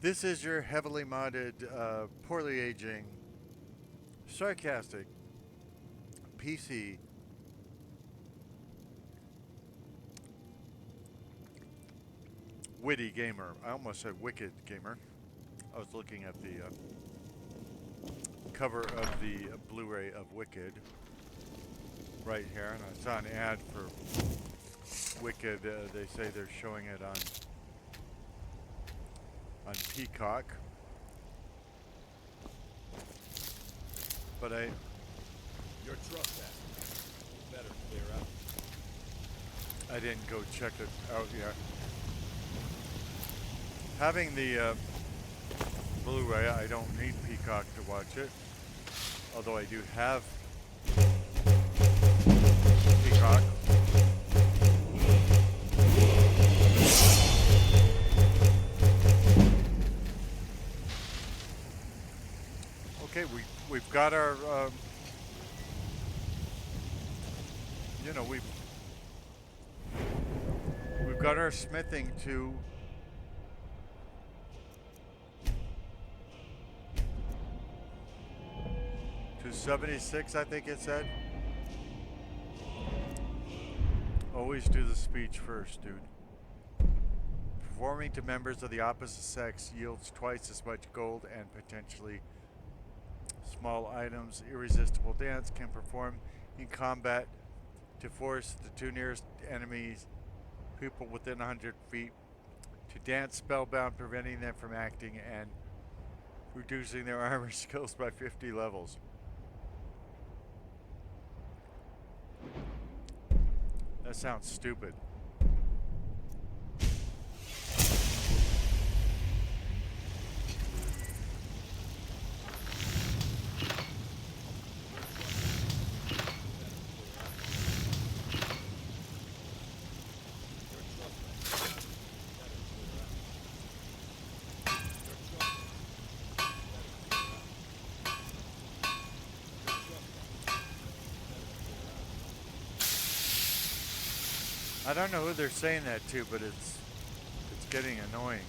This is your heavily modded, poorly aging, sarcastic, PC, witty gamer. I almost said wicked gamer. I was looking at the cover of the Blu-ray of Wicked right here, and I saw an ad for Wicked. They say they're showing it on Peacock, but Your trespass. Better clear out. I didn't go check it out yet. Having the Blu-ray, I don't need Peacock to watch it, although I do have Peacock. Okay, we've got our you know, we've got our smithing to 76, I think it said. Always do the speech first, dude. Performing to members of the opposite sex yields twice as much gold and potentially small items. Irresistible dance can perform in combat to force the two nearest enemies, people within 100 feet, to dance spellbound, preventing them from acting and reducing their armor skills by 50 levels. That sounds stupid. I don't know who they're saying that to, but it's getting annoying.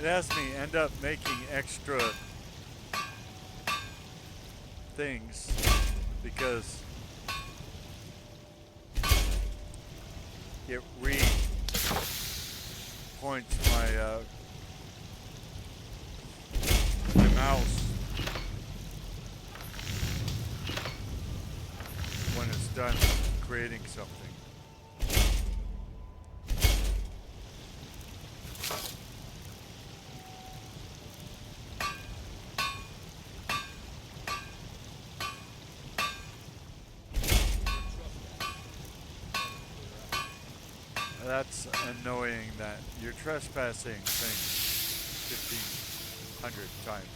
It has me end up making extra things because it re-points my mouse when it's done creating something. That's annoying that you're trespassing things 1,500 times.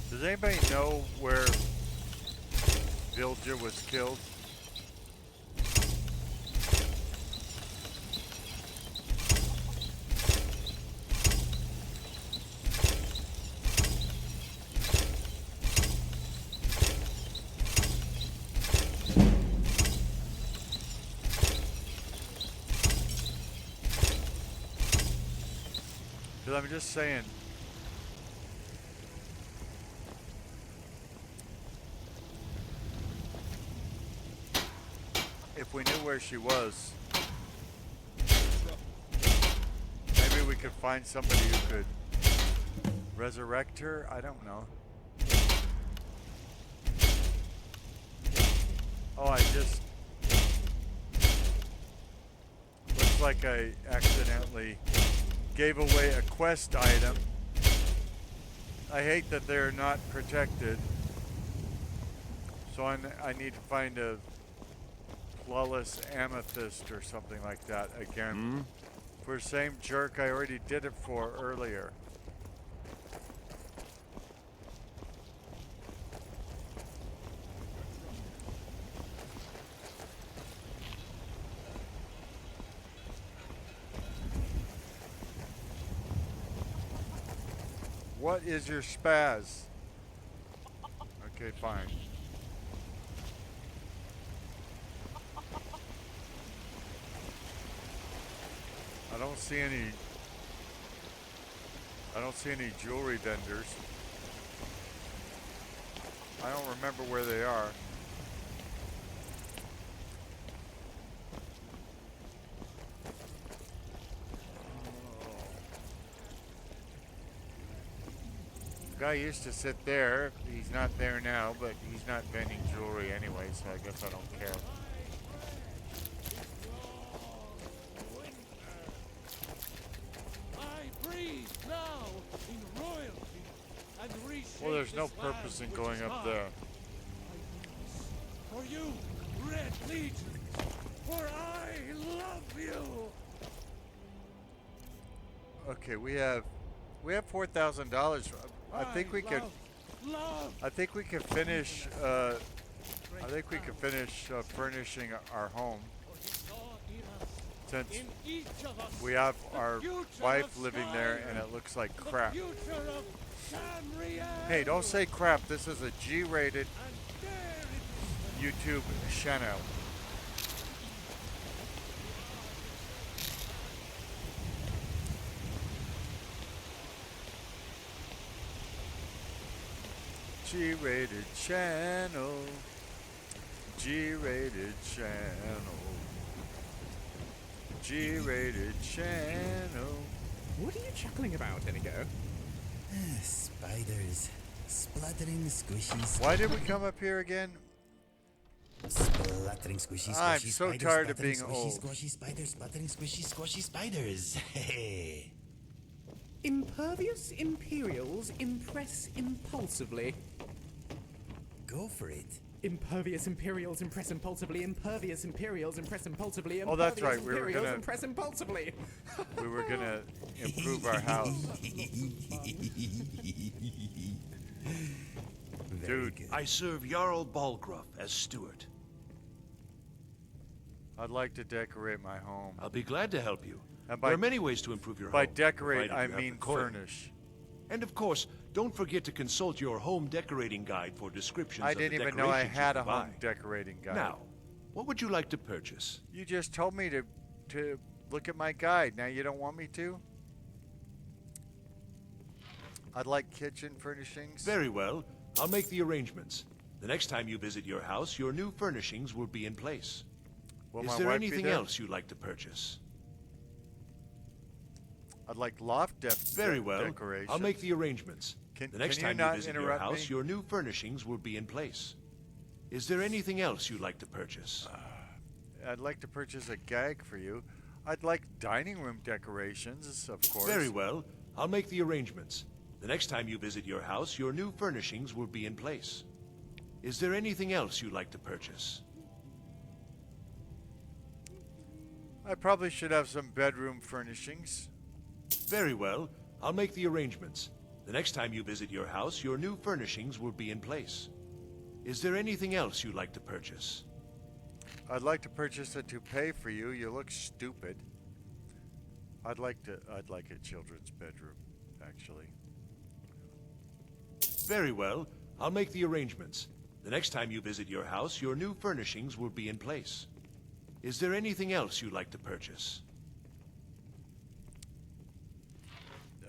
Does anybody know where Villager was killed? Because I'm just saying, if we knew where she was, maybe we could find somebody who could resurrect her. I don't know. Oh, I just... Looks like I accidentally gave away a quest item. I hate that they're not protected. So I need to find a flawless amethyst or something like that again. For the same jerk I already did it for earlier. What is your spaz? Okay, fine. I don't see any jewelry vendors. I don't remember where they are. Guy used to sit there. He's not there now, but he's not vending jewelry anyway, so I guess I don't care. Well, there's no purpose in going up there. For you, Red Legion, for I love you. Okay, we have $4,000. I think we could. I think we could finish. Furnishing our home. Since we have our wife living there, and it looks like crap. Hey, don't say crap. This is a G-rated YouTube channel. G-rated channel. G-rated channel. G-rated channel. What are you chuckling about, Inigo? Spiders. Spluttering, squishy. Why did we come up here again? Spluttering, squishy, squishy. I'm so spiders, tired of spluttering, being squishy, old. Squishy spiders, spluttering, squishy, squishy spiders. Hey. Impervious Imperials impress impulsively. Go for it. Impervious Imperials impress impulsively. Impervious Imperials impress impulsively. Oh, that's right. We were Imperials gonna impress impulsively. we were gonna improve our house. Dude, I serve Jarl Balgruff as steward. I'd like to decorate my home. I'll be glad to help you. And There are many ways to improve your by home. decorate, provided I you have mean the coin. furnish. And of course, don't forget to consult your home decorating guide for descriptions I of the didn't even know I decorations you had a can home buy. decorating guide. Now, what would you like to purchase? You just told me to look at my guide. Now you don't want me to? I'd like kitchen furnishings. Very well. I'll make the arrangements. The next time you visit your house, your new furnishings will be in place. Will Is my there wife be anything there? else you'd like to purchase? I'd like loft depth Very well. decorations. I'll make the arrangements. Can- The next can you time not visit your interrupt house, me? your new furnishings will be in place. Is there anything else you'd like to purchase? I'd like to purchase a gag for you. I'd like dining room decorations, of course. Very well. I'll make the arrangements. The next time you visit your house, your new furnishings will be in place. Is there anything else you'd like to purchase? I probably should have some bedroom furnishings. Very well. I'll make the arrangements. The next time you visit your house, your new furnishings will be in place. Is there anything else you'd like to purchase? I'd like to purchase a toupee for you. You look stupid. I'd like a children's bedroom, actually. Very well. I'll make the arrangements. The next time you visit your house, your new furnishings will be in place. Is there anything else you'd like to purchase?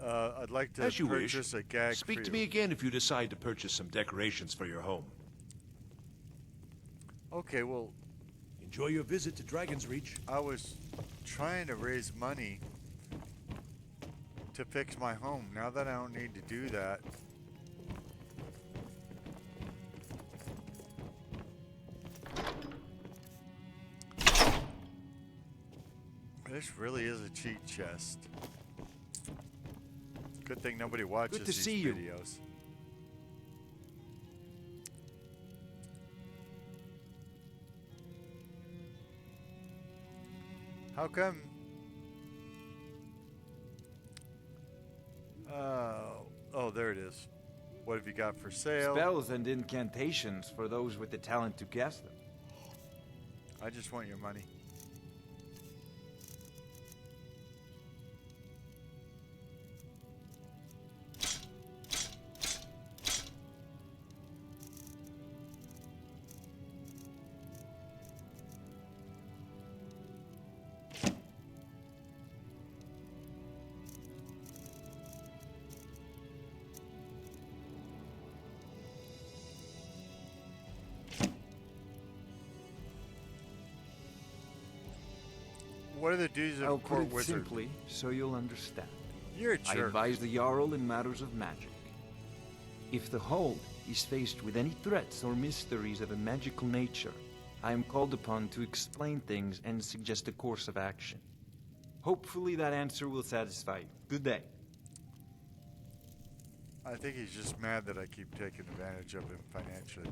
I'd like to As you wish. purchase a gag Speak for to you. me again if you decide to purchase some decorations for your home. Okay, well, Enjoy your visit to Dragon's Reach. I was trying to raise money to fix my home. Now that I don't need to do that, This really is a cheat chest. Good thing nobody watches Good to these see you. videos. How come? Oh, there it is. What have you got for sale? Spells and incantations for those with the talent to cast them. I just want your money. What are the duties I'll of put court it wizard? simply so you'll understand. You're a I jerk. advise the Jarl in matters of magic. If the Hold is faced with any threats or mysteries of a magical nature, I am called upon to explain things and suggest a course of action. Hopefully that answer will satisfy you. Good day. I think he's just mad that I keep taking advantage of him financially.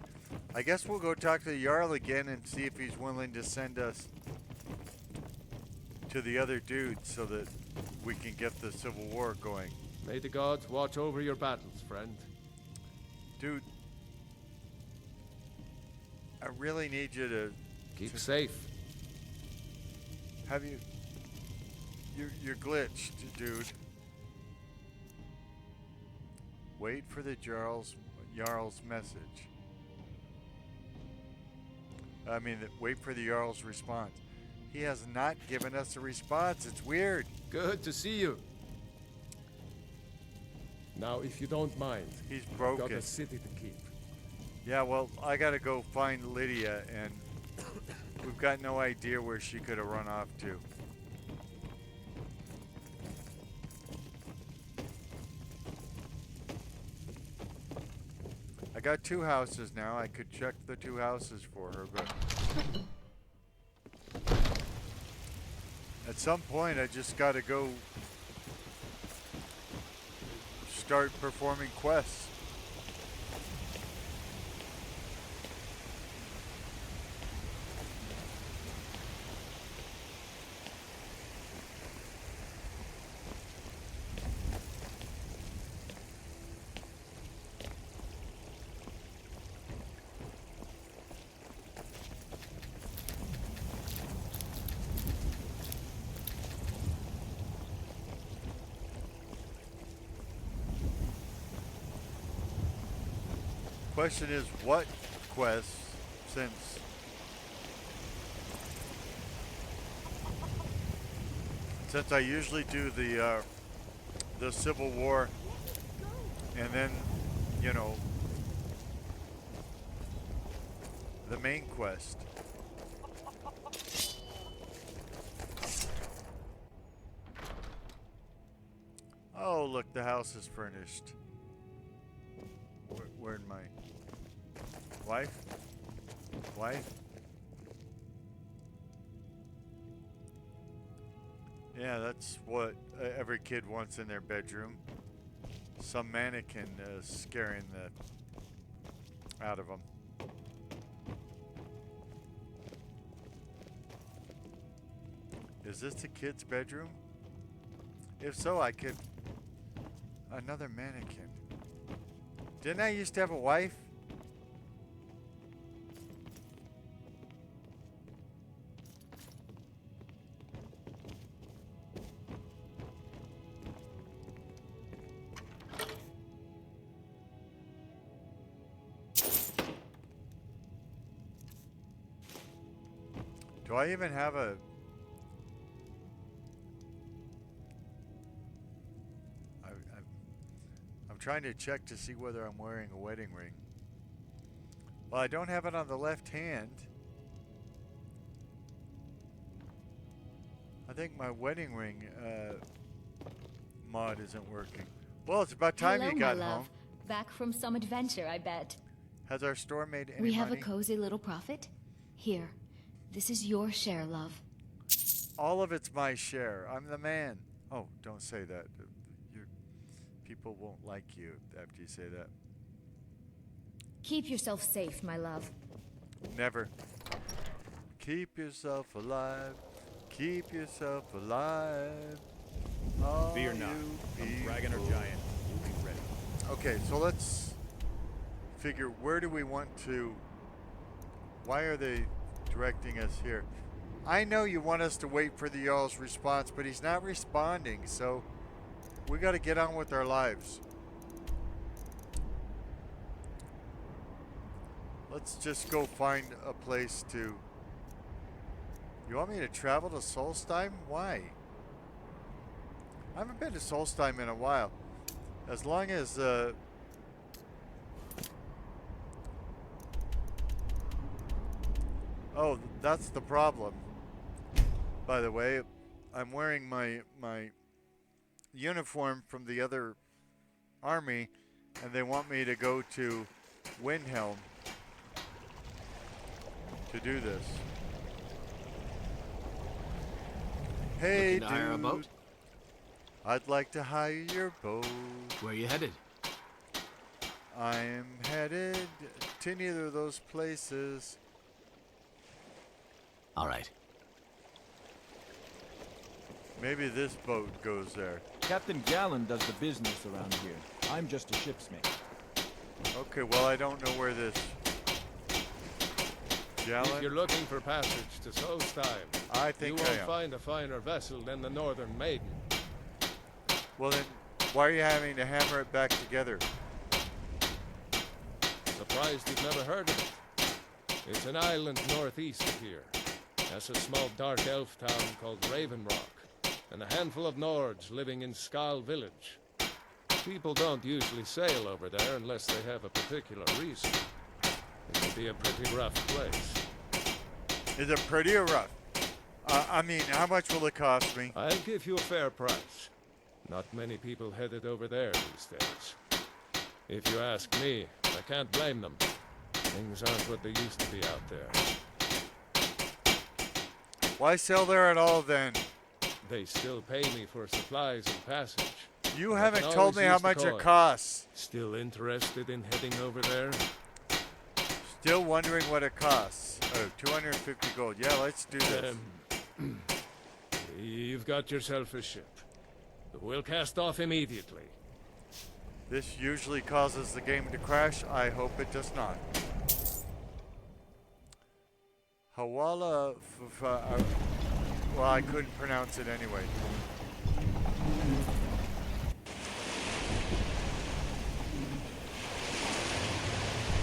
I guess we'll go talk to the Jarl again and see if he's willing to send us to the other dudes so that we can get the Civil War going. May the gods watch over your battles, friend. Dude, I really need you to Keep safe. have you... You're glitched, dude. Wait for the Jarl's message. I mean, wait for the Jarl's response. He has not given us a response. It's weird. Good to see you. Now, if you don't mind, He's I've broken. got a city to keep. Yeah, well, I gotta go find Lydia, and we've got no idea where she could have run off to. I got 2 houses now. I could check the 2 houses for her, but at some point I just gotta go start performing quests. Question is, what quests, since I usually do the Civil War, and then, you know, the main quest. Oh, look, the house is furnished. Where'd my wife? Wife? Yeah, that's what every kid wants in their bedroom. Some mannequin scaring the out of them. Is this the kid's bedroom? If so, I could... Another mannequin. Didn't I used to have a wife? Do I even have a... I'm trying to check to see whether I'm wearing a wedding ring. Well, I don't have it on the left hand. I think my wedding ring mod isn't working. Well, it's about time Hello, you got my love. home. Back from some adventure, I bet. Has our store made any We have a money? cozy little profit. Here, this is your share, love. All of it's my share. I'm the man. Oh, don't say that. Your people won't like you after you say that. Keep yourself safe, my love. Never. Keep yourself alive. Keep yourself alive. All Fear not. you A dragon or people. giant will be ready. Okay, so let's figure, where do we want to... Why are they directing us here? I know you want us to wait for the Jarl's response, but he's not responding, so we got to get on with our lives. Let's just go find a place to... You want me to travel to Solstheim? Why? I haven't been to Solstheim in a while. As long as... Oh, that's the problem. By the way, I'm wearing my uniform from the other army, and they want me to go to Windhelm to do this. Hey, Looking to hire a dude. boat? I'd like to hire your boat. Where you headed? I'm headed to neither of those places. All right. Maybe this boat goes there. Captain Gallen does the business around here. I'm just a ship's mate. Okay, well, I don't know where this... If you're Gallen? looking for passage to Solstheim, I you think I won't am. find a finer vessel than the Northern Maiden. Well, then, why are you having to hammer it back together? Surprised you've never heard of it. It's an island northeast of here. That's a small dark elf town called Raven Rock, and a handful of Nords living in Skal Village. People don't usually sail over there unless they have a particular reason. It can be a pretty rough place. Is it pretty or rough? I mean, how much will it cost me? I'll give you a fair price. Not many people headed over there these days. If you ask me, I can't blame them. Things aren't what they used to be out there. Why sail there at all, then? They still pay me for supplies and passage. You I haven't can told always me how use the much it coin. costs. Still interested in heading over there? Still wondering what it costs. Oh, 250 gold. Yeah, let's do this. You've got yourself a ship. We'll cast off immediately. This usually causes the game to crash. I hope it does not. Hawala... well, I couldn't pronounce it anyway.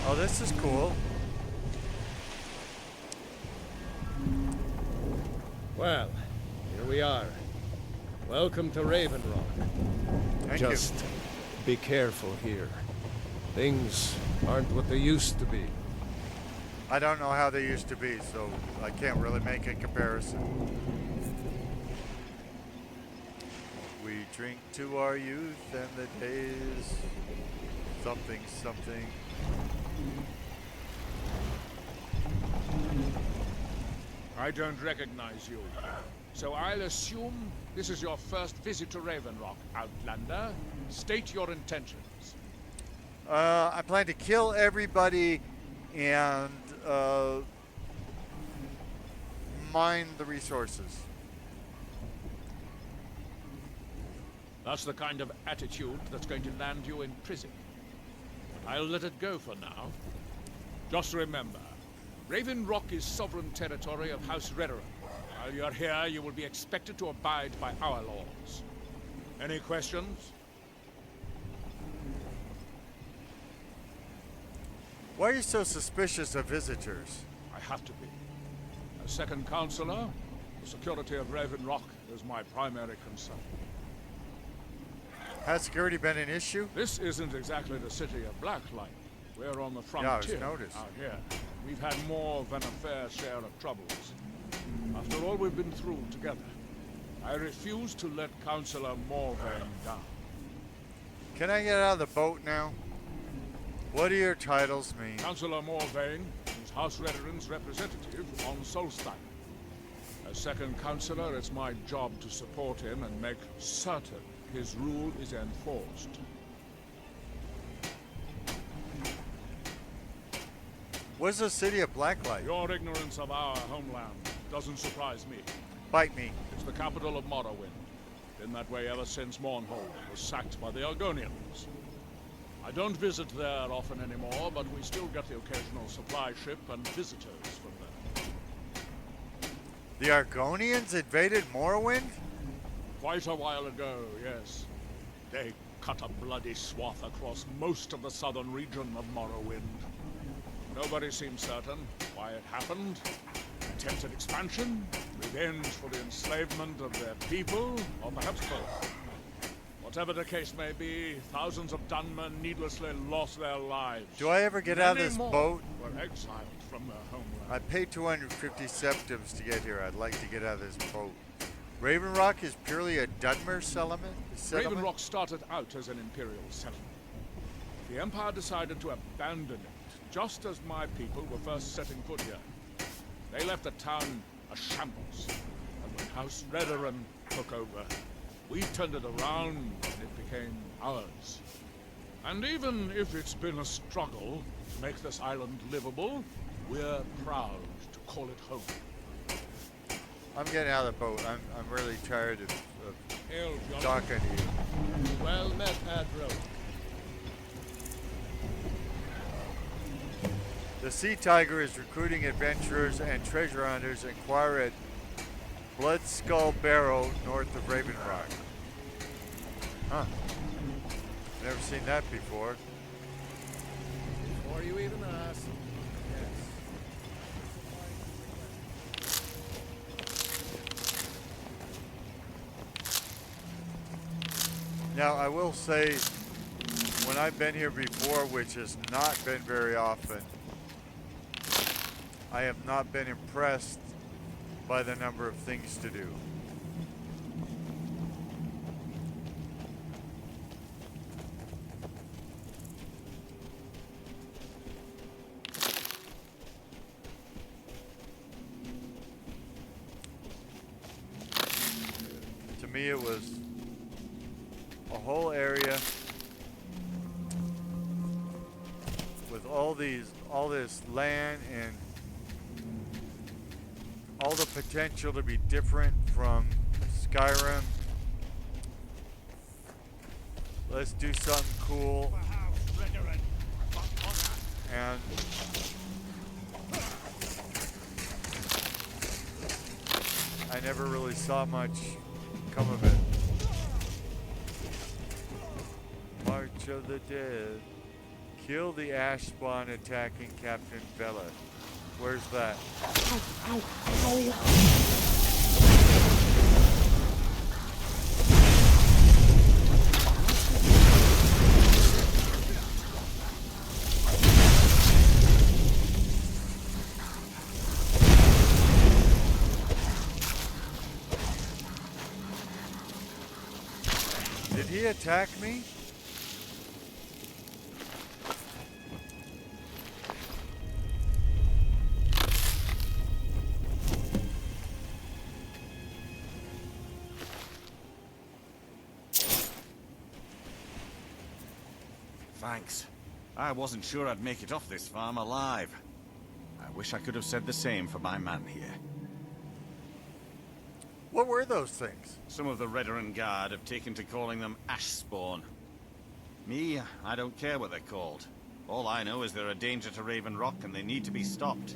Oh, this is cool. Well, here we are. Welcome to Raven Rock. Thank Just be careful here. Things aren't what they used to be. you. I don't know how they used to be, so I can't really make a comparison. We drink to our youth and the days... Something, something... I don't recognize you. So I'll assume this is your first visit to Raven Rock, Outlander. State your intentions. I plan to kill everybody and mine the resources. That's the kind of attitude that's going to land you in prison. I'll let it go for now. Just remember, Raven Rock is sovereign territory of House Whiterun. While you're here, you will be expected to abide by our laws. Any questions? Why are you so suspicious of visitors? I have to be. As second counselor, the security of Raven Rock is my primary concern. Has security been an issue? This isn't exactly the city of Blacklight. We're on the Yeah, I was frontier noticed. out here. We've had more than a fair share of troubles. After all we've been through together, I refuse to let Councillor Morvain down. Can I get out of the boat now? What do your titles mean? Councillor Morvain is House Whiterun's representative on Solstheim. As As second counselor, it's my job to support him and make certain his rule is enforced. What's the city of Blacklight? Your ignorance of our homeland doesn't surprise me. Bite me. It's the capital of Morrowind. Been that way ever since Mournhold was sacked by the Argonians. I don't visit there often anymore, but we still get the occasional supply ship and visitors from there. The Argonians invaded Morrowind? Quite a while ago, yes. They cut a bloody swath across most of the southern region of Morrowind. Nobody seems certain why it happened. Attempted expansion, revenge for the enslavement of their people, or perhaps both. Whatever the case may be, thousands of Dunmen needlessly lost their lives. Do I ever get out of Many this more boat? were exiled from their homeland. I paid 250 septims to get here. I'd like to get out of this boat. Raven Rock is purely a Dunmer settlement? Raven Rock started out as an imperial settlement. The Empire decided to abandon it, just as my people were first setting foot here. They left the town a shambles, and when House Whiterun took over, we turned it around and it became ours. And even if it's been a struggle to make this island livable, we're proud to call it home. I'm getting out of the boat. I'm really tired of Hail, John. talking to you. Well met, Admiral. The Sea Tiger is recruiting adventurers and treasure hunters. Inquire at Blood Skull Barrow, north of Raven Rock. Huh. Never seen that before. Before you even ask. Now, I will say, when I've been here before, which has not been very often, I have not been impressed by the number of things to do. To me, it was a whole area with all this land and all the potential to be different from Skyrim. Let's do something cool. And I never really saw much come of it. March of the Dead. Kill the ash spawn attacking Captain Bella. Where's that? Did he attack me? Thanks. I wasn't sure I'd make it off this farm alive. I wish I could have said the same for my man here. What were those things? Some of the Whiterun Guard have taken to calling them ash spawn. Me, I don't care what they're called. All I know is they're a danger to Raven Rock and they need to be stopped.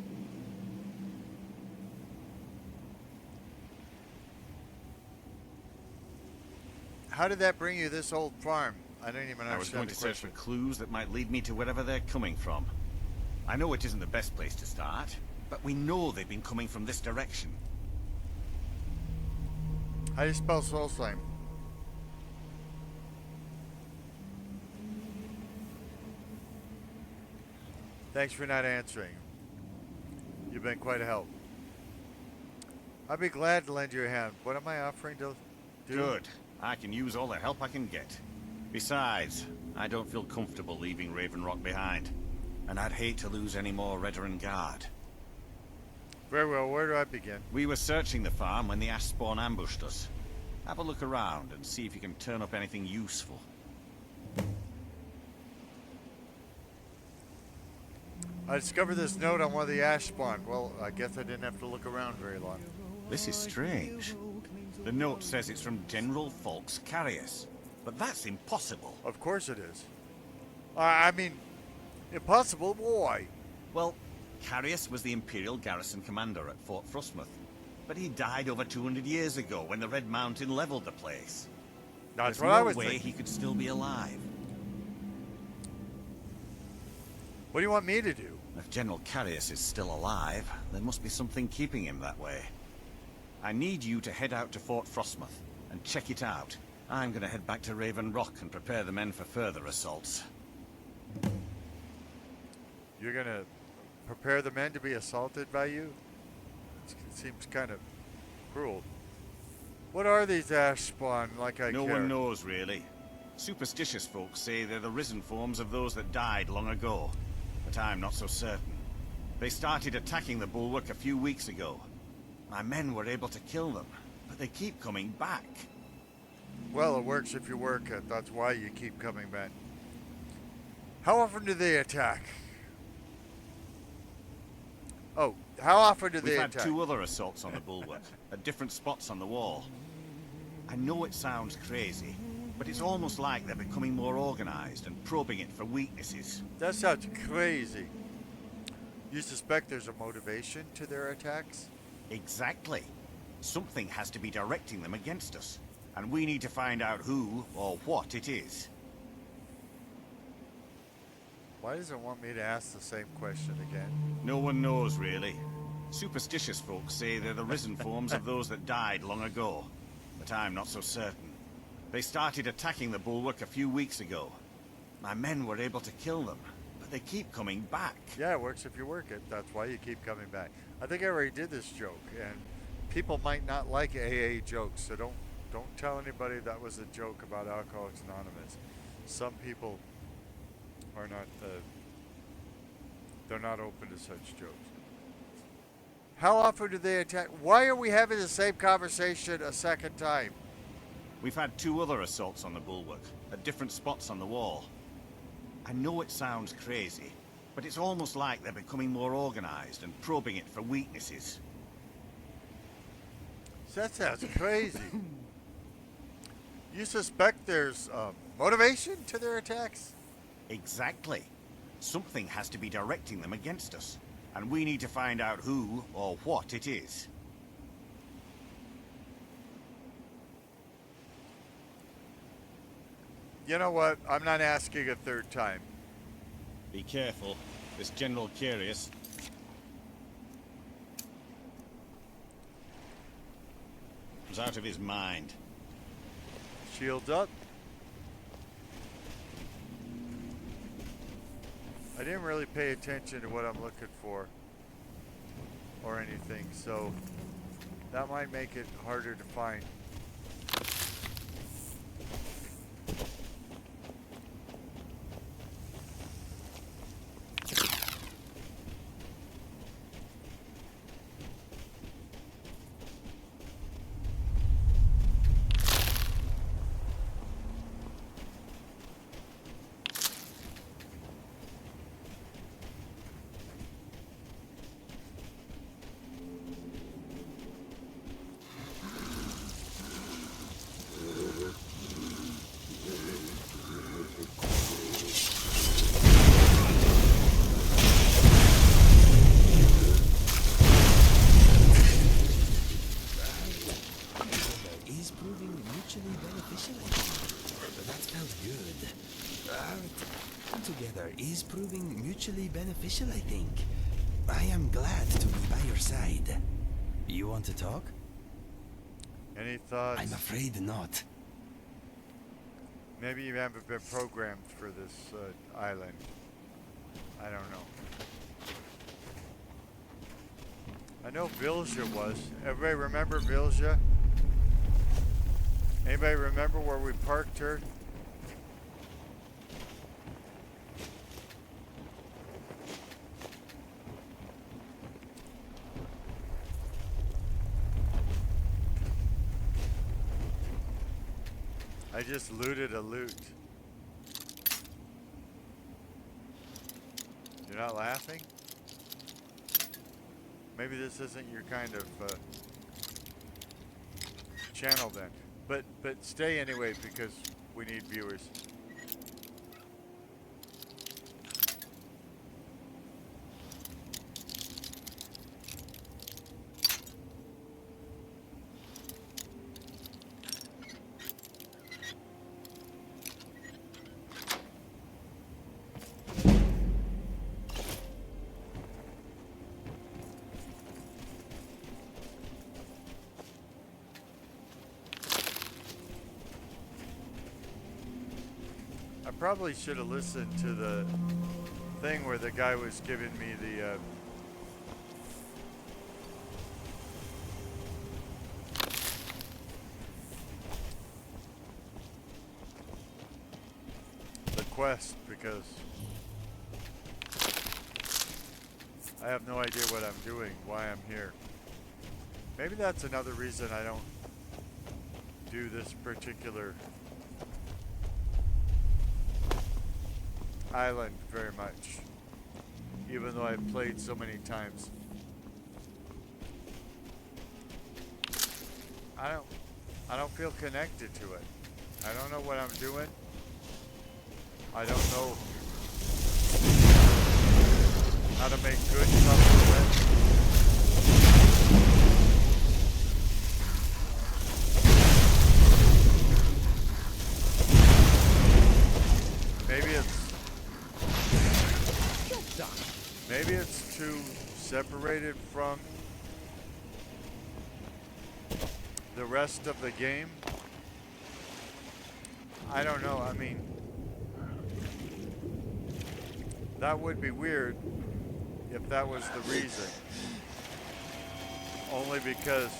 How did that bring you this old farm? I don't even understand. I was going to the search for question. clues that might lead me to wherever they're coming from. I know it isn't the best place to start, but we know they've been coming from this direction. How do you spell soul slime? Thanks for not answering. You've been quite a help. I'd be glad to lend you a hand. What am I offering to do? Good. I can use all the help I can get. Besides, I don't feel comfortable leaving Raven Rock behind. And I'd hate to lose any more Whiterun Guard. Very well, where do I begin? We were searching the farm when the ash spawn ambushed us. Have a look around and see if you can turn up anything useful. I discovered this note on one of the ash spawn. Well, I guess I didn't have to look around very long. This is strange. The note says it's from General Folks Carius, but that's impossible. Of course it is. I mean, impossible? Why? Well, Carius was the Imperial garrison commander at Fort Frostmouth, but he died over 200 years ago when the Red Mountain leveled the place. That's There's what I no was way thinking. he could still be alive. What do you want me to do? If General Carius is still alive, there must be something keeping him that way. I need you to head out to Fort Frostmouth and check it out. I'm going to head back to Raven Rock and prepare the men for further assaults. You're gonna prepare the men to be assaulted by you? It seems kind of cruel. What are these ash spawn, like I No care? one knows, really. Superstitious folks say they're the risen forms of those that died long ago, but I'm not so certain. They started attacking the bulwark a few weeks ago. My men were able to kill them, but they keep coming back. Well, it works if you work it. That's why you keep coming back. How often do they attack? Oh, how often do We've they had attack? 2 other assaults on the bulwark, at different spots on the wall. I know it sounds crazy, but it's almost like they're becoming more organized and probing it for weaknesses. That sounds crazy. You suspect there's a motivation to their attacks? Exactly. Something has to be directing them against us, and we need to find out who or what it is. Why does it want me to ask the same question again? No one knows, really. Superstitious folks say they're the risen forms of those that died long ago, but I'm not so certain. They started attacking the bulwark a few weeks ago. My men were able to kill them, but they keep coming back. Yeah, it works if you work it. That's why you keep coming back. I think I already did this joke, and people might not like AA jokes, so don't tell anybody that was a joke about Alcoholics Anonymous. Some people are not they're not open to such jokes. How often do they attack? Why are we having the same conversation a second time? We've had 2 other assaults on the bulwark, at different spots on the wall. I know it sounds crazy, but it's almost like they're becoming more organized and probing it for weaknesses. That sounds crazy. You suspect there's motivation to their attacks? Exactly. Something has to be directing them against us, and we need to find out who or what it is. You know what? I'm not asking a third time. Be careful. This General Carius. Was out of his mind. Shields up. I didn't really pay attention to what I'm looking for or anything, so that might make it harder to find. Is proving mutually beneficial, I think. That felt good. Together is proving mutually beneficial, I think. I am glad to be by your side. You want to talk? Any thoughts? I'm afraid not. Maybe you haven't been programmed for this island. I don't know. I know Vilja was. Everybody remember Vilja? Anybody remember where we parked her? I just looted a loot. You're not laughing? Maybe this isn't your kind of channel then. But stay anyway because we need viewers. I probably should have listened to the thing where the guy was giving me the quest, because I have no idea what I'm doing, why I'm here. Maybe that's another reason I don't do this particular island very much, even though I've played so many times. I don't feel connected to it. I don't know what I'm doing. I don't know how to make good stuff Maybe it's too separated from the rest of the game. I don't know. I mean, that would be weird if that was the reason. Only because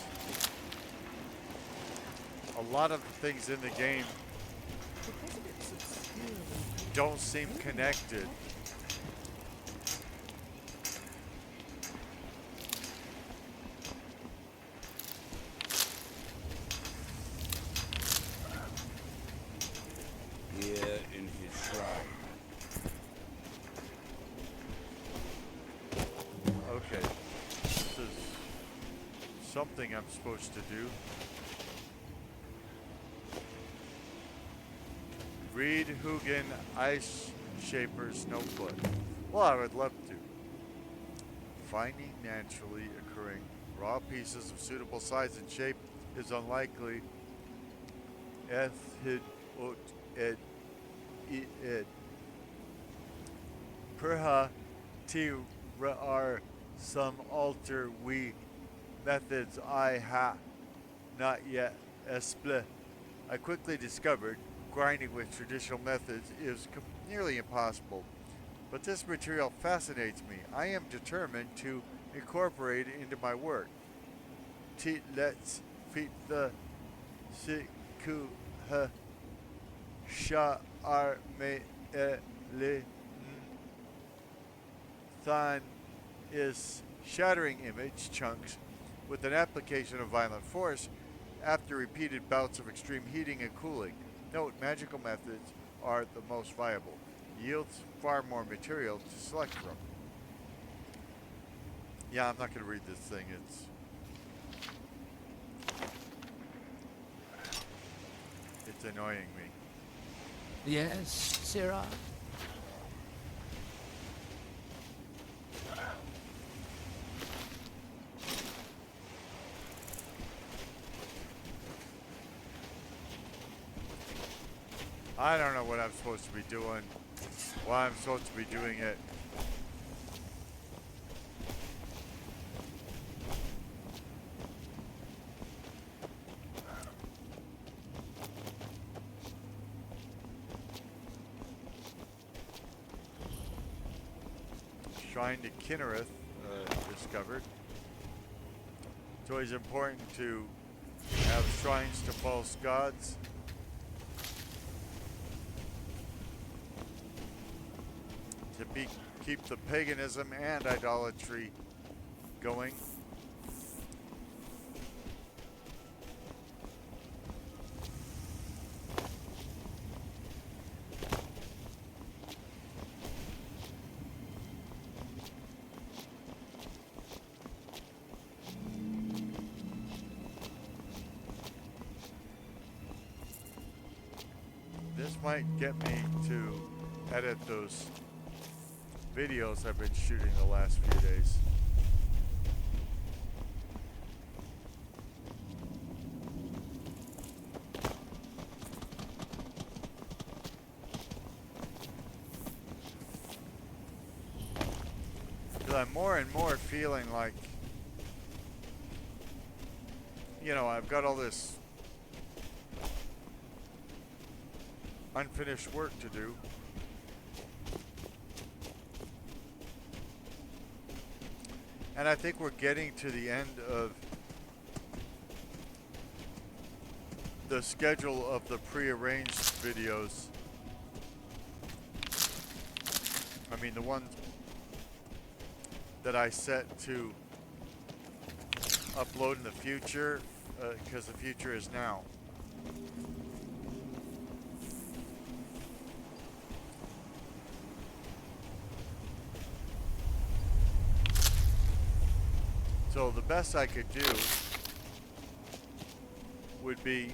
a lot of the things in the game don't seem connected. Something I'm supposed to do. Read Hugin Ice Shaper's notebook. Well, I would love to. Finding naturally occurring raw pieces of suitable size and shape is unlikely. Ethid ot ed ed. Perha ti are some alter we methods I ha not yet esplit. I quickly discovered grinding with traditional methods is nearly impossible, but this material fascinates me. I am determined to incorporate it into my work. Tit let's fit the siku ha sha ar me le than is shattering image chunks with an application of violent force after repeated bouts of extreme heating and cooling. Note, magical methods are the most viable. Yields far more material to select from. Yeah, I'm not going to read this thing. It's annoying me. Yes, Sarah? I don't know what I'm supposed to be doing, why I'm supposed to be doing it. Shrine to Kinnereth discovered. It's always important to have shrines to false gods. To keep the paganism and idolatry going. might get me to edit those videos I've been shooting the last few days. Because I'm more and more feeling like, you know, I've got all this unfinished work to do. And I think we're getting to the end of the schedule of the prearranged videos. I mean, the ones that I set to upload in the future, because the future is now. So the best I could do would be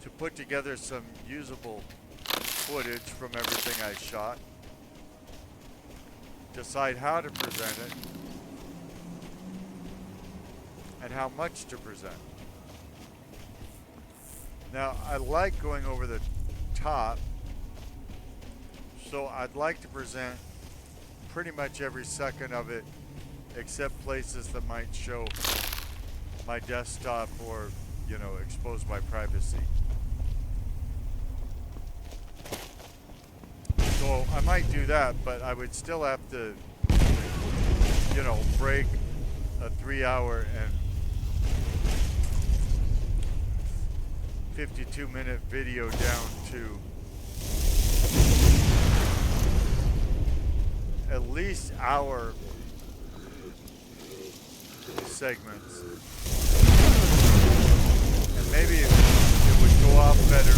to put together some usable footage from everything I shot, decide how to present it, and how much to present. Now, I like going over the top, so I'd like to present pretty much every second of it, except places that might show my desktop or, you know, expose my privacy. So I might do that, but I would still have to, you know, break a 3-hour and 52-minute video down to at least hour segments. And maybe it would go off better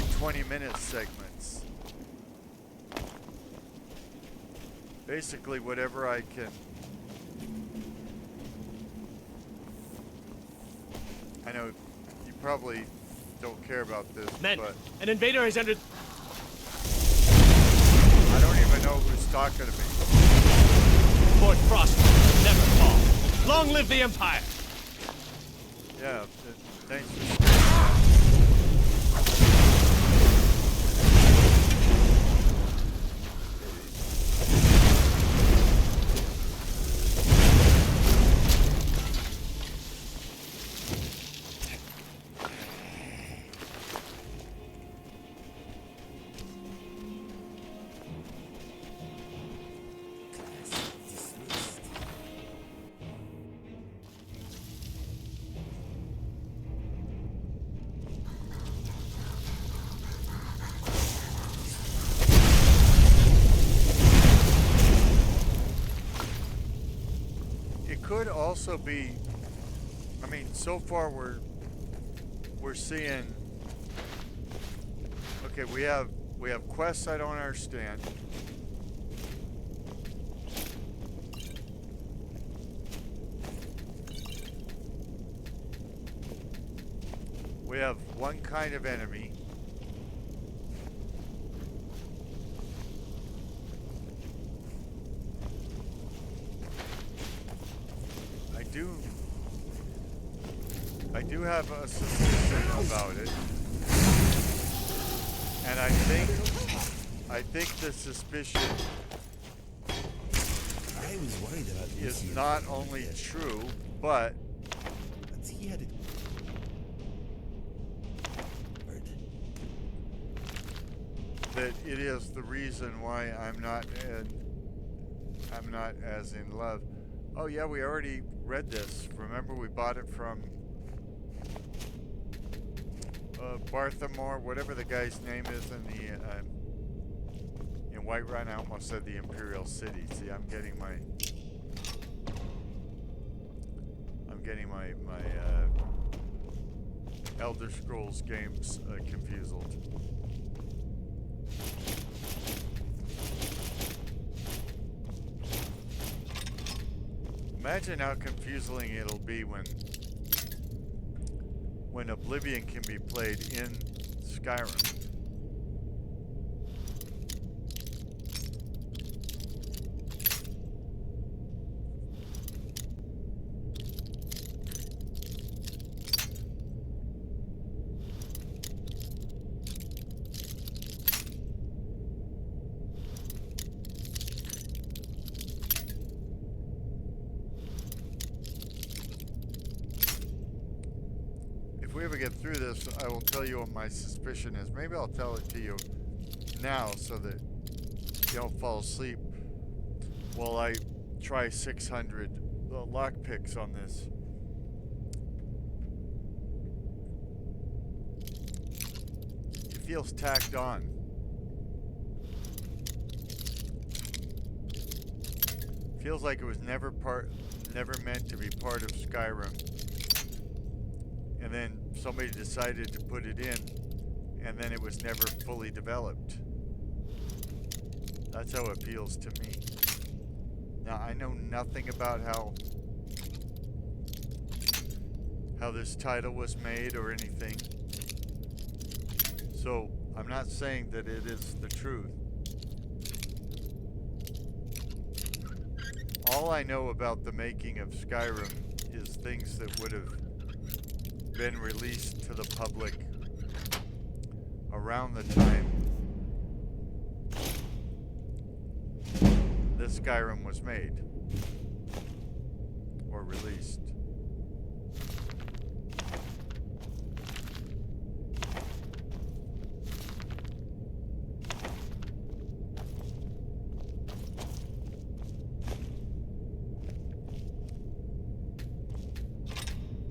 in 20-minute segments. Basically, whatever I can. I know you probably don't care about this, Men, but an invader has entered. I don't even know who's talking to me. Fort Frost will never fall. Long live the Empire! Yeah, thanks for could also be, I mean, so far we're seeing, okay, we have quests I don't understand. We have one kind of enemy. I do have a suspicion about it, and I think the suspicion I was worried about is Lucius not being only dead. true, but He had it. Heard. that it is the reason why I'm not as in love. Oh yeah, we already read this. Remember, we bought it from Barthamore, whatever the guy's name is in the in Whiterun. I almost said the Imperial City. See, I'm getting my Elder Scrolls games confused. Imagine how confusing it'll be when when Oblivion can be played in Skyrim. If we ever get through this, I will tell you what my suspicion is. Maybe I'll tell it to you now so that you don't fall asleep while I try 600 lockpicks on this. It feels tacked on. Feels like it was never meant to be part of Skyrim. And then somebody decided to put it in, and then it was never fully developed. That's how it feels to me. Now, I know nothing about how this title was made or anything, so I'm not saying that it is the truth. All I know about the making of Skyrim is things that would have been released to the public around the time this Skyrim was made or released.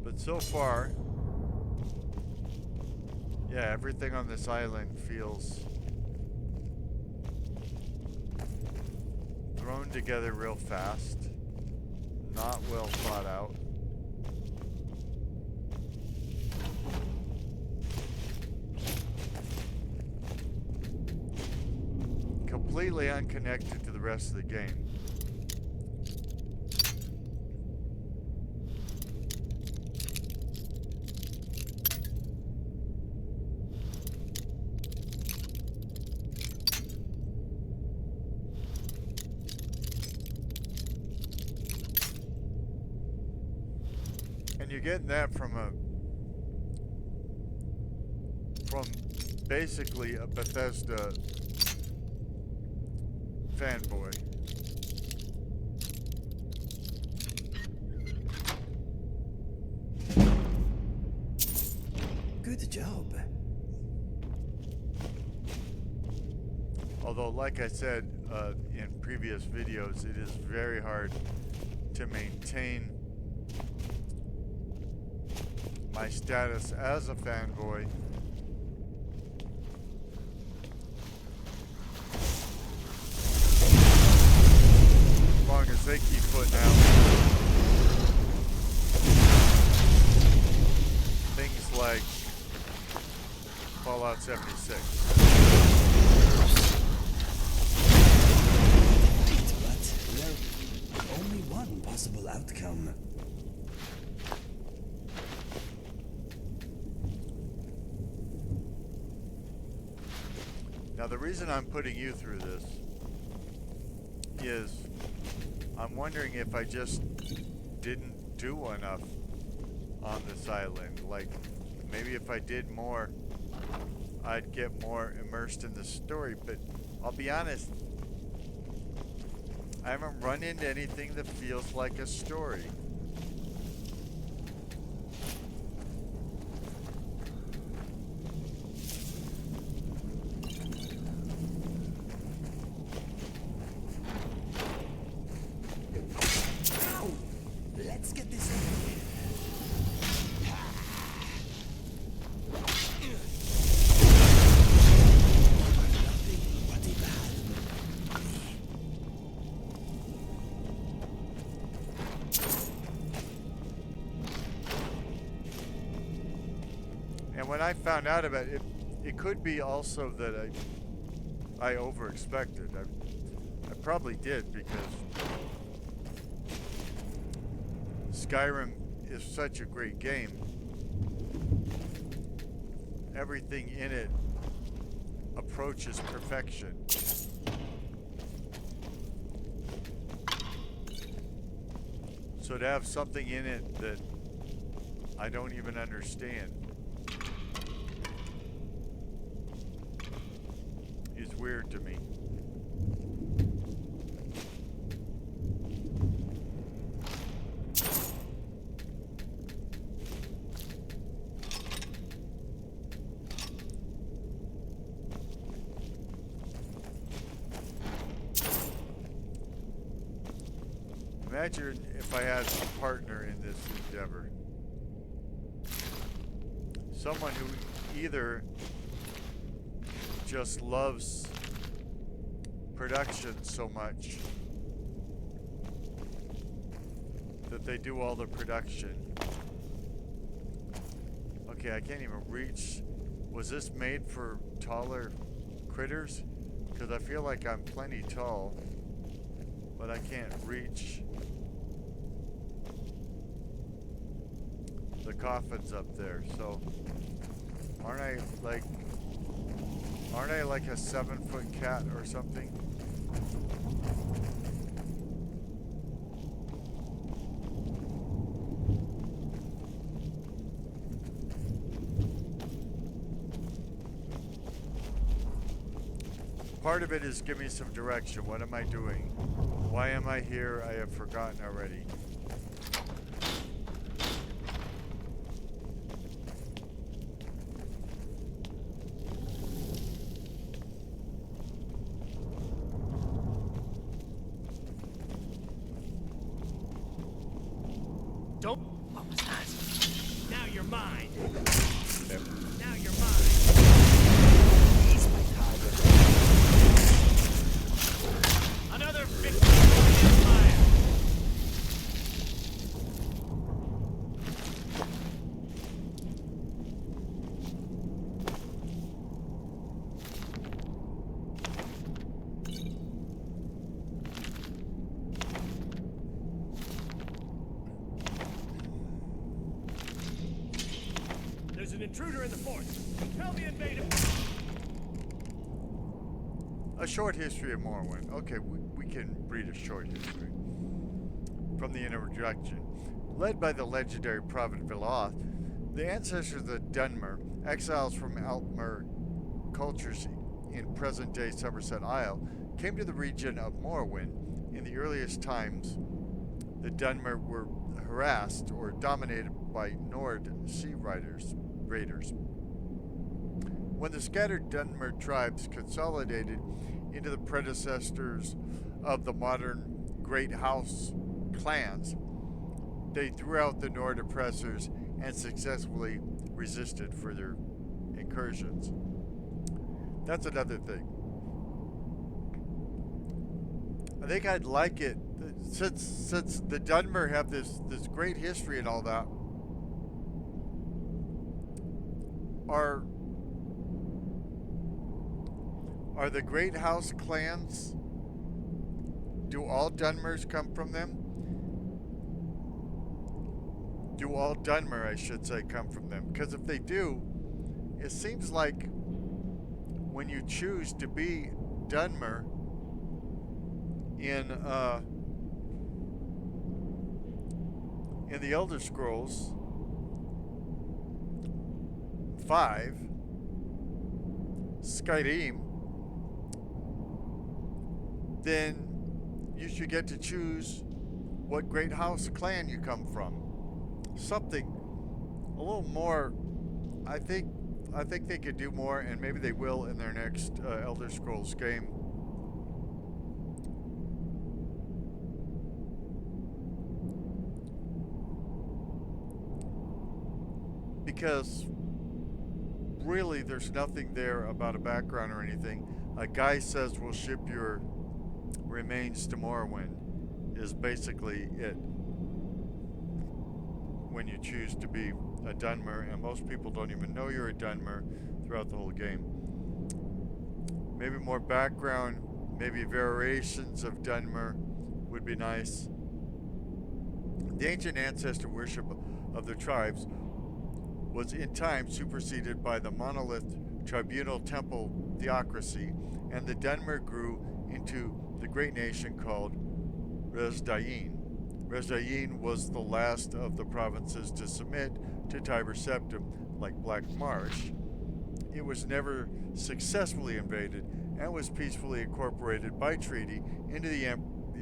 But so far, yeah, everything on this island feels thrown together real fast, not well thought out. Completely unconnected to the rest of the game. And you're getting that from basically a Bethesda fanboy. Good job. Although, like I said in previous videos, it is very hard to maintain my status as a fanboy as long as they keep putting out things like Fallout 76. But only one possible outcome. Now, the reason I'm putting you through this is I'm wondering if I just didn't do enough on this island. Like, maybe if I did more, I'd get more immersed in the story. But I'll be honest, I haven't run into anything that feels like a story. Let's get this over with. And when I found out about it, it could be also that I over-expected. I probably did, because Skyrim is such a great game. everything in it approaches perfection. So to have something in it that I don't even understand is weird to me. Imagine if I had a partner in this endeavor. Someone who either just loves production so much that they do all the production. Okay, I can't even reach. Was this made for taller critters? Because I feel like I'm plenty tall, but I can't reach the coffins up there. So aren't I like a 7-foot cat or something? Part of it is give me some direction. What am I doing? Why am I here? I have forgotten already. Don't. What was that? Now you're mine. Now you're mine. He's my target. Another victim of the Empire. There's an intruder in the fort. Tell the invader. A short history of Morrowind. Okay, we can read a short history. From the introduction. Led by the legendary prophet Viloth, the ancestors of the Dunmer, exiles from Altmer cultures in present-day Somerset Isle, came to the region of Morrowind. In the earliest times, the Dunmer were harassed or dominated by Nord sea raiders. When the scattered Dunmer tribes consolidated into the predecessors of the modern Great House clans, they threw out the Nord oppressors and successfully resisted further incursions. That's another thing. I think I'd like it, since the Dunmer have this great history and all that, are the Great House clans, do all Dunmers come from them? Do all Dunmer, I should say, come from them? Because if they do, it seems like when you choose to be Dunmer in the Elder Scrolls 5, Skyrim, then you should get to choose what Great House clan you come from. Something a little more. I think they could do more, and maybe they will in their next Elder Scrolls game. Because really there's nothing there about a background or anything. A guy says we'll ship your remains to Morrowind is basically it when you choose to be a Dunmer, and most people don't even know you're a Dunmer throughout the whole game. Maybe more background, maybe variations of Dunmer would be nice. The ancient ancestor worship of the tribes was in time superseded by the monolith tribunal temple theocracy, and the Dunmer grew into the great nation called Resdayn. Resdayn was the last of the provinces to submit to Tiber Septim, like Black Marsh. It was never successfully invaded and was peacefully incorporated by treaty into the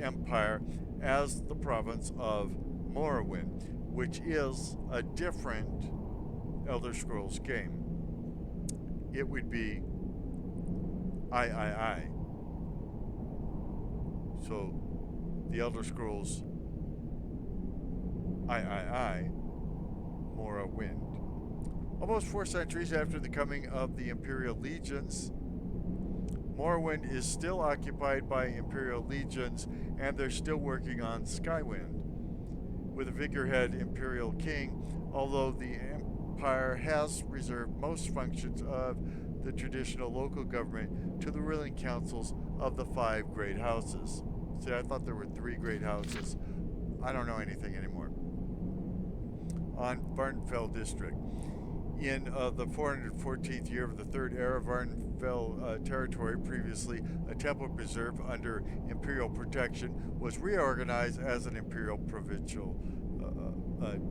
empire as the province of Morrowind, which is a different Elder Scrolls game. It would be III. So, the Elder Scrolls III, Morrowind. Almost 4 centuries after the coming of the Imperial Legions, Morrowind is still occupied by Imperial Legions, and they're still working on Skywind, with a figurehead Imperial King, although the Empire has reserved most functions of the traditional local government to the ruling councils of the 5 great houses. See, I thought there were 3 great houses. I don't know anything anymore. On Varnfell District. In the 414th year of the Third Era, Varnfell territory, previously a temple preserve under Imperial protection, was reorganized as an Imperial provincial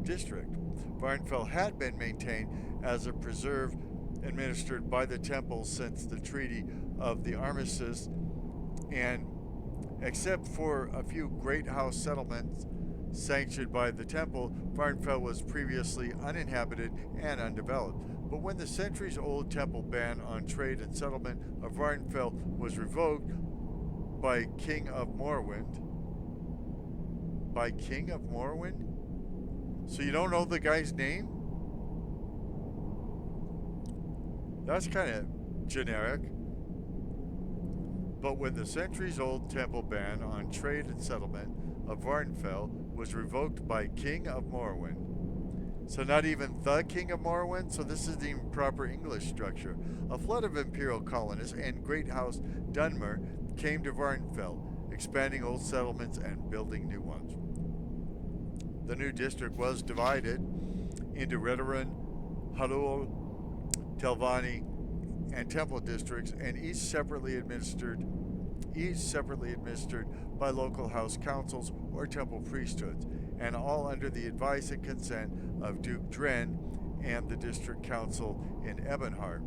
district. Varnfell had been maintained as a preserve administered by the temple since the Treaty of the Armistice, and except for a few great house settlements sanctioned by the temple, Varnfell was previously uninhabited and undeveloped. But when the centuries-old temple ban on trade and settlement of Varnfell was revoked by King of Morrowind, so you don't know the guy's name? That's kind of generic. But when the centuries-old temple ban on trade and settlement of Varnfell was revoked by King of Morrowind. So not even the King of Morrowind? So this isn't even proper English structure. A flood of Imperial colonists and Great House Dunmer came to Varnfell, expanding old settlements and building new ones. The new district was divided into Whiterun, Halul, Telvanni, and Temple districts, and each separately administered by local house councils or temple priesthoods, and all under the advice and consent of Duke Dren and the district council in Ebonheart.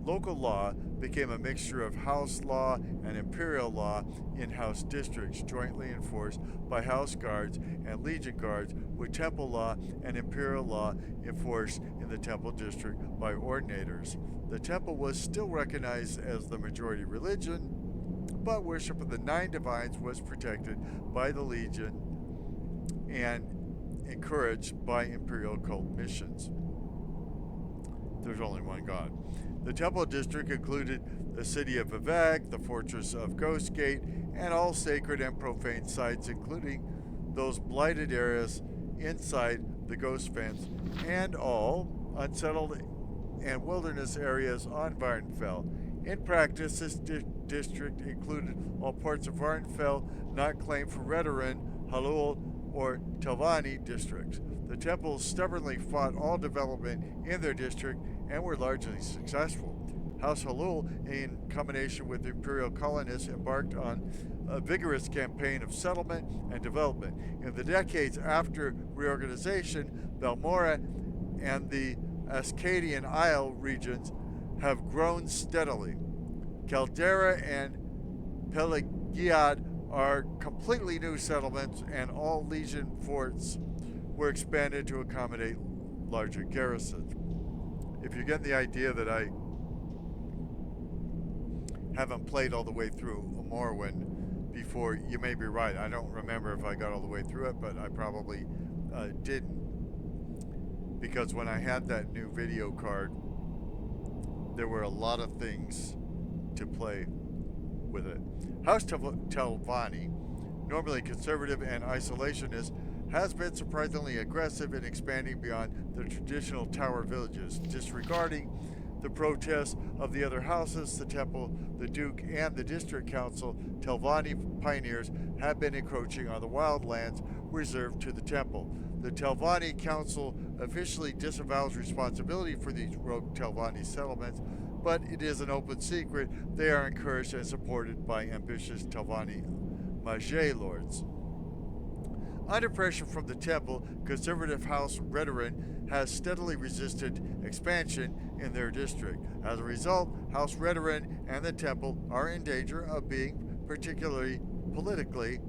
Local law became a mixture of house law and imperial law in house districts, jointly enforced by house guards and legion guards, with temple law and imperial law enforced in the temple district by ordinators. The temple was still recognized as the majority religion, but worship of the 9 divines was protected by the legion and encouraged by imperial cult missions. There's only one God. The temple district included the city of Vivag, the fortress of Ghostgate, and all sacred and profane sites, including those blighted areas inside the Ghost Fence, and all unsettled and wilderness areas on Varnfell. In practice, this district included all parts of Varnfell not claimed for Whiterun, Halul, or Telvanni districts. The temples stubbornly fought all development in their district and were largely successful. House Halul, in combination with the imperial colonists, embarked on a vigorous campaign of settlement and development. In the decades after reorganization, Balmora and the Ascadian Isle regions have grown steadily. Caldera and Pelagiad are completely new settlements, and all legion forts were expanded to accommodate larger garrisons. If you're getting the idea that I haven't played all the way through Morrowind before, you may be right. I don't remember if I got all the way through it, but I probably didn't. Because when I had that new video card, there were a lot of things to play with it. House Telvanni, normally conservative and isolationist, has been surprisingly aggressive in expanding beyond the traditional tower villages, disregarding the protests of the other houses. The temple, the duke, and the district council. Telvanni pioneers have been encroaching on the wildlands reserved to the temple. The The Telvanni Council officially disavows responsibility for these rogue Telvanni settlements, but it is an open secret they are encouraged and supported by ambitious Telvanni Mage lords. Under pressure from the temple, conservative House Whiterun has steadily resisted expansion in their district. As a result, House Whiterun and the temple are in danger of being particularly politically,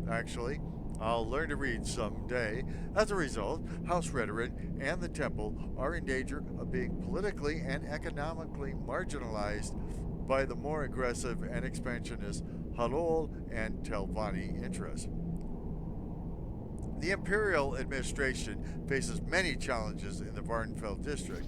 I'll learn to read someday. As a result, House Whiterun and the temple are in danger of being politically and economically marginalized by the more aggressive and expansionist Halol and Telvanni interests. The Imperial administration faces many challenges in the Varnfell district,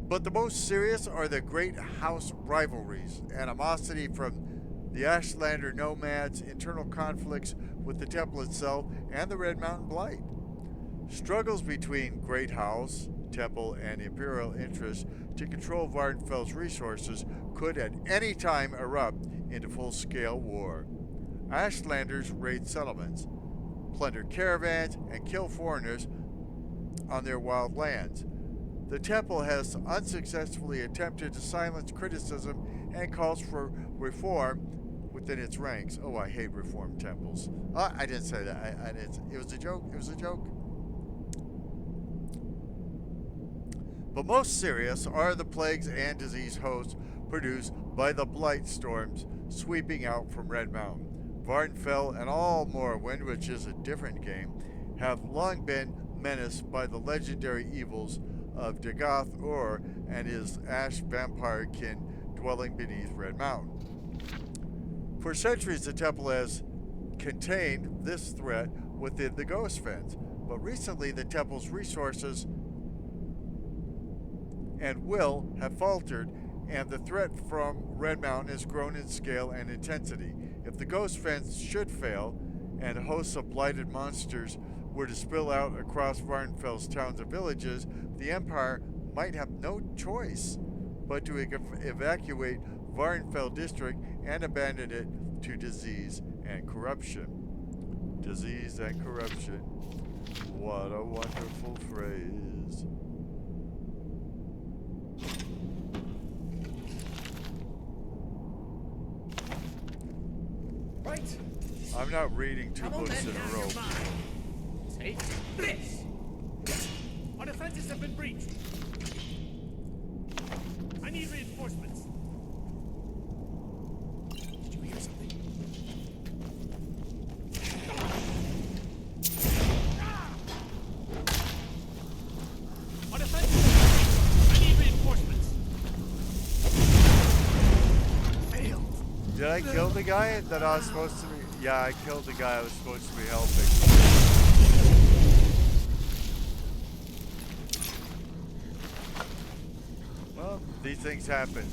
but the most serious are the great house rivalries, animosity from the Ashlander nomads, internal conflicts with the temple itself, and the Red Mountain Blight. Struggles between Great House, Temple, and Imperial interests to control Varnfell's resources could at any time erupt into full-scale war. Ashlanders raid settlements, plunder caravans, and kill foreigners on their wild lands. The temple has unsuccessfully attempted to silence criticism and calls for reform within its ranks. Oh, I hate reformed temples. I didn't say that. It was a joke. It was a joke. But most serious are the plagues and disease hosts produced by the blight storms sweeping out from Red Mountain. Varnfell and all Morrowind, which is a different game, have long been menaced by the legendary evils of Dagoth Ur and his ash vampire kin dwelling beneath Red Mountain. For centuries, the temple has contained this threat within the Ghost Fence, but recently the temple's resources and will have faltered, and the threat from Red Mountain has grown in scale and intensity. If the Ghost Fence should fail, and hosts of blighted monsters were to spill out across Varnfell's towns and villages, the Empire might have no choice but to evacuate Varnfell district and abandon it to disease and corruption. Disease and corruption. What a wonderful phrase. Right. I'm not reading two books in a row. Take this! Our defenses have been breached. I need reinforcements. Did you hear something? Our defenses have been breached. I need reinforcements. Failed. Did I kill the guy that I was supposed to be? Yeah, I killed the guy I was supposed to be helping. Well, these things happen.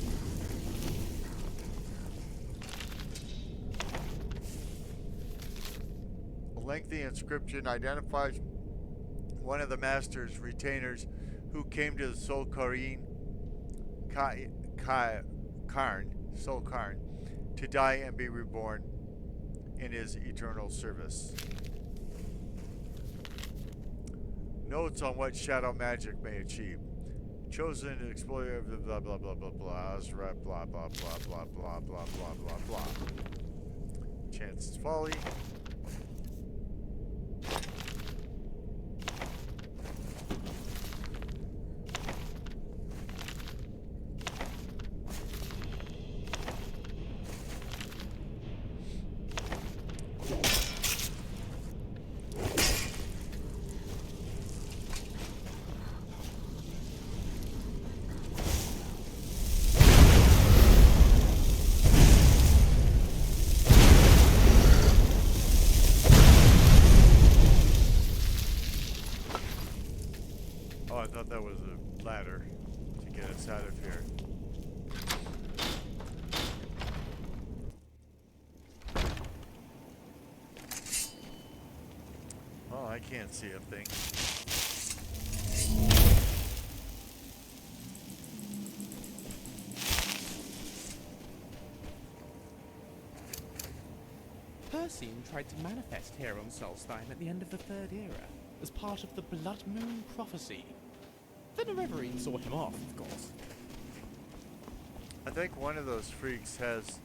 A lengthy inscription identifies one of the master's retainers who came to the Solkarn, Solkarn, to die and be reborn in his eternal service. Notes on what shadow magic may achieve. Chosen to explore blah blah blah blah blah blah blah blah blah blah blah blah blah blah blah. Chance's folly. I thought that was a ladder to get us out of here. Oh, I can't see a thing. Perseum tried to manifest here on Solstheim at the end of the Third Era. as part of the Blood Moon prophecy. Then a reverend saw him off, of course. I think one of those freaks has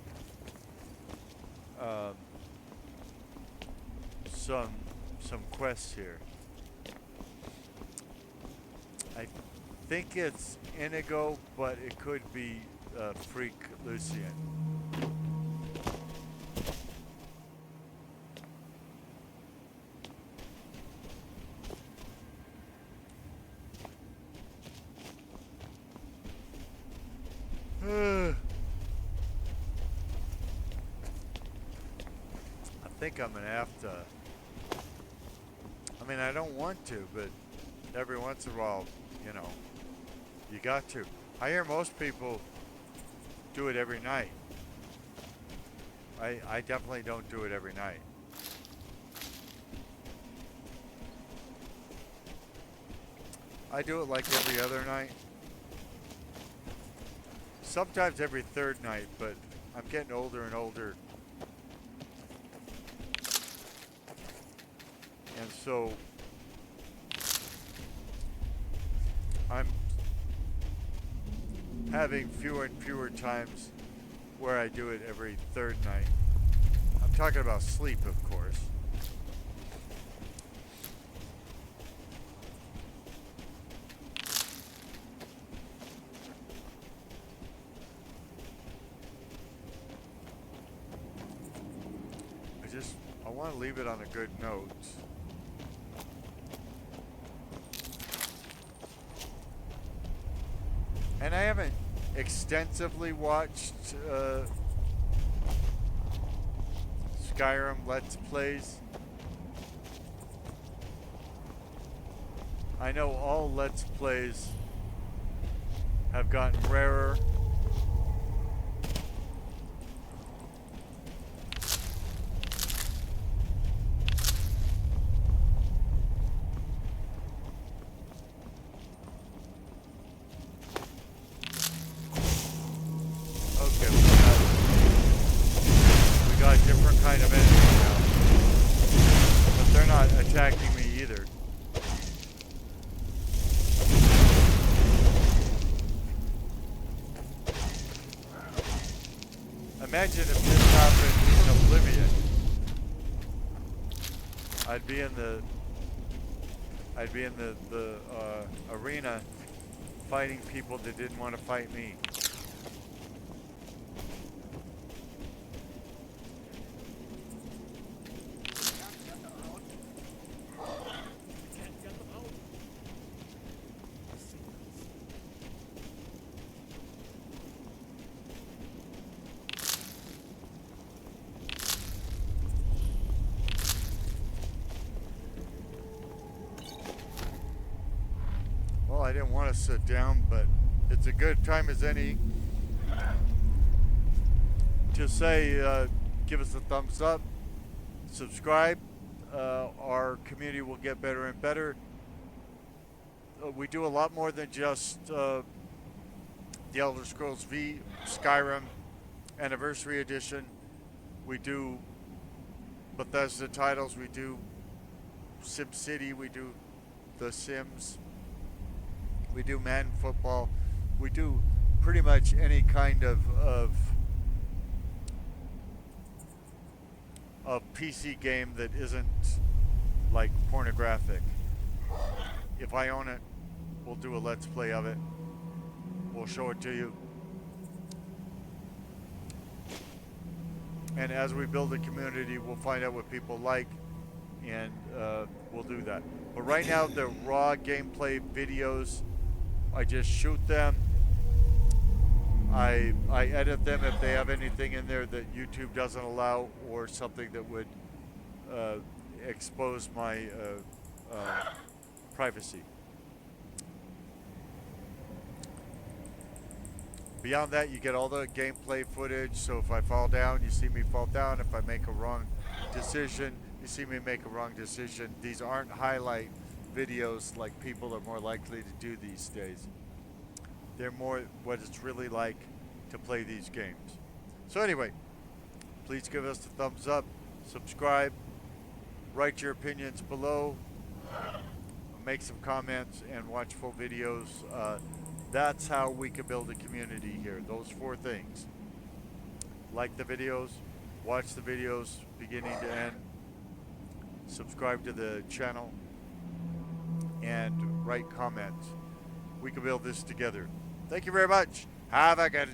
some quests here. I think it's Inigo, but it could be Freak Lucian. I think I'm gonna have to. I mean, I don't want to, but every once in a while, you know, you got to. I hear most people do it every night. I definitely don't do it every night. I do it like every other night. Sometimes every third night, but I'm getting older and older. And so I'm having fewer and fewer times where I do it every third night. I'm talking about sleep, of course. I want to leave it on a good note. And I haven't extensively watched Skyrim Let's Plays. I know all Let's Plays have gotten rarer. Attacking me either. Imagine if this happened in Oblivion. I'd be in the arena fighting people that didn't want to fight me. I didn't want to sit down, but it's a good time as any to say give us a thumbs up, subscribe. Our community will get better and better. We do a lot more than just the Elder Scrolls V Skyrim Anniversary Edition. We do Bethesda titles, we do SimCity, we do The Sims. We do Madden football. We do pretty much any kind of PC game that isn't like pornographic. If I own it, we'll do a Let's Play of it. We'll show it to you. And as we build a community, we'll find out what people like, and we'll do that. But right now, the raw gameplay videos, I just shoot them. I edit them if they have anything in there that YouTube doesn't allow, or something that would expose my privacy. Beyond that, you get all the gameplay footage. So if I fall down, you see me fall down. If I make a wrong decision, you see me make a wrong decision. These aren't highlight videos like people are more likely to do these days. They're more what it's really like to play these games. So anyway, please give us a thumbs up, subscribe, write your opinions below. make some comments, and watch full videos. That's how we can build a community here. Those 4 things. Like the videos, watch the videos beginning to end, subscribe to the channel, and write comments. We can build this together. Thank you very much. Have a good